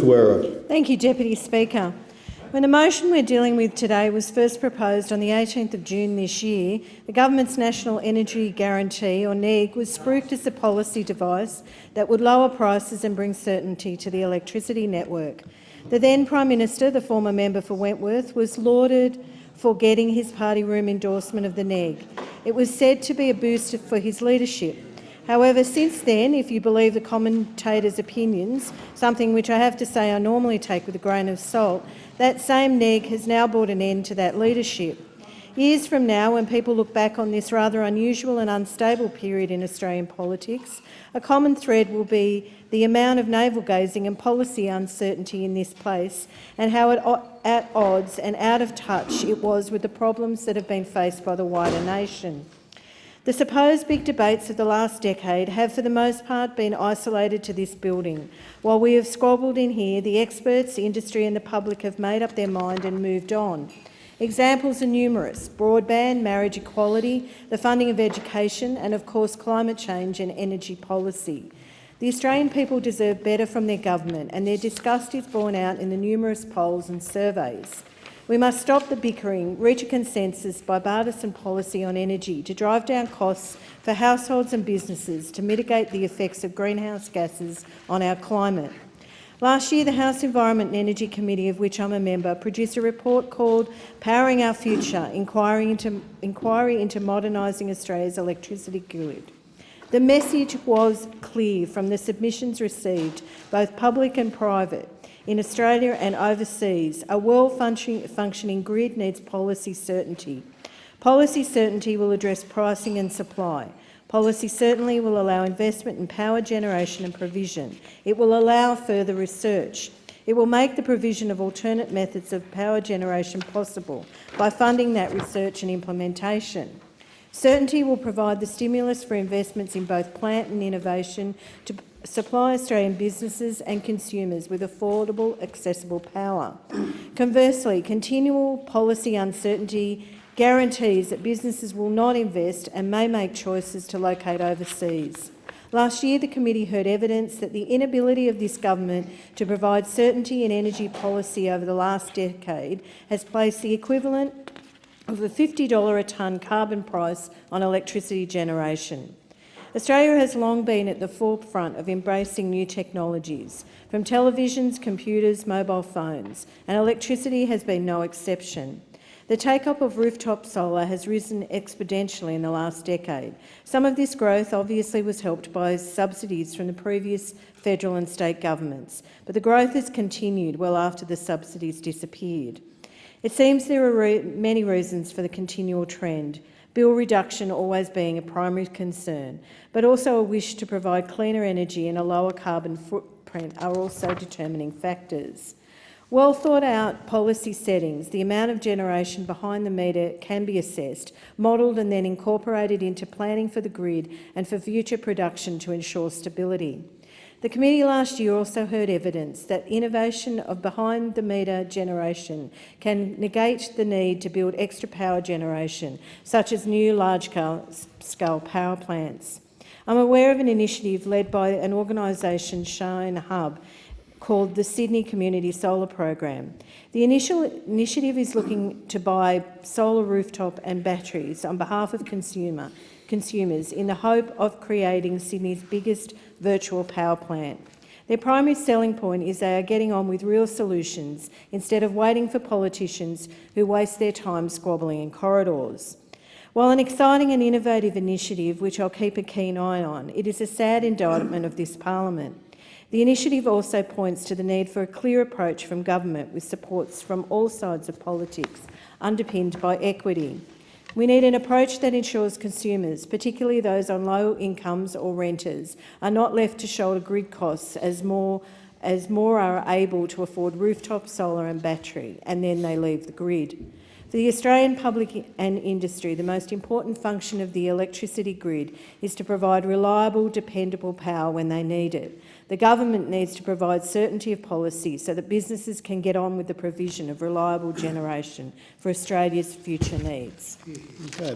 Werra. Thank you, Deputy Speaker. When the motion we're dealing with today was first proposed on the 18th of June this year, the government's National Energy Guarantee, or NEG, was spruiked as a policy device that would lower prices and bring certainty to the electricity network. The then Prime Minister, the former member for Wentworth, was lauded for getting his party room endorsement of the NEG. It was said to be a boost for his leadership. However, since then, if you believe the commentators' opinions, something which I have to say I normally take with a grain of salt, that same NEG has now brought an end to that leadership. Years from now, when people look back on this rather unusual and unstable period in Australian politics, a common thread will be the amount of navel-gazing and policy uncertainty in this place and how at odds and out of touch it was with the problems that have been faced by the wider nation. The supposed big debates of the last decade have for the most part been isolated to this building. While we have squabbled in here, the experts, the industry and the public have made up their mind and moved on. Examples are numerous: broadband, marriage equality, the funding of education and of course climate change and energy policy. The Australian people deserve better from their government and their disgust is borne out in the numerous polls and surveys. We must stop the bickering, reach a consensus bipartisan policy on energy to drive down costs for households and businesses to mitigate the effects of greenhouse gases on our climate. Last year, the House Environment and Energy Committee, of which I'm a member, produced a report called Powering Our Future, Inquiry into Modernising Australia's Electricity Grid. The message was clear from the submissions received, both public and private, in Australia and overseas. A well-functioning grid needs policy certainty. Policy certainty will address pricing and supply. Policy certainly will allow investment in power generation and provision. It will allow further research. It will make the provision of alternate methods of power generation possible by funding that research and implementation. Certainty will provide the stimulus for investments in both plant and innovation to supply Australian businesses and consumers with affordable, accessible power. Conversely, continual policy uncertainty guarantees that businesses will not invest and may make choices to locate overseas. Last year, the committee heard evidence that the inability of this government to provide certainty in energy policy over the last decade has placed the equivalent of a $50 a tonne carbon price on electricity generation. Australia has long been at the forefront of embracing new technologies, from televisions, computers, mobile phones, and electricity has been no exception. The take-up of rooftop solar has risen exponentially in the last decade. Some of this growth obviously was helped by subsidies from the previous federal and state governments, but the growth has continued well after the subsidies disappeared. It seems there are many reasons for the continual trend, bill reduction always being a primary concern, but also a wish to provide cleaner energy and a lower carbon footprint are also determining factors. Well thought out policy settings, the amount of generation behind the meter can be assessed, modelled and then incorporated into planning for the grid and for future production to ensure stability. The committee last year also heard evidence that innovation of behind-the-meter generation can negate the need to build extra power generation, such as new large-scale power plants. I'm aware of an initiative led by an organisation, Shine Hub, called the Sydney Community Solar Program. The initial initiative is looking to buy solar rooftop and batteries on behalf of consumers in the hope of creating Sydney's biggest virtual power plant. Their primary selling point is they are getting on with real solutions instead of waiting for politicians who waste their time squabbling in corridors. While an exciting and innovative initiative, which I'll keep a keen eye on, it is a sad indictment of this parliament. The initiative also points to the need for a clear approach from government with supports from all sides of politics, underpinned by equity. We need an approach that ensures consumers, particularly those on low incomes or renters, are not left to shoulder grid costs as more are able to afford rooftop solar and battery, and then they leave the grid. For the Australian public and industry, the most important function of the electricity grid is to provide reliable, dependable power when they need it. The government needs to provide certainty of policy so that businesses can get on with the provision of reliable generation for Australia's future needs. Okay,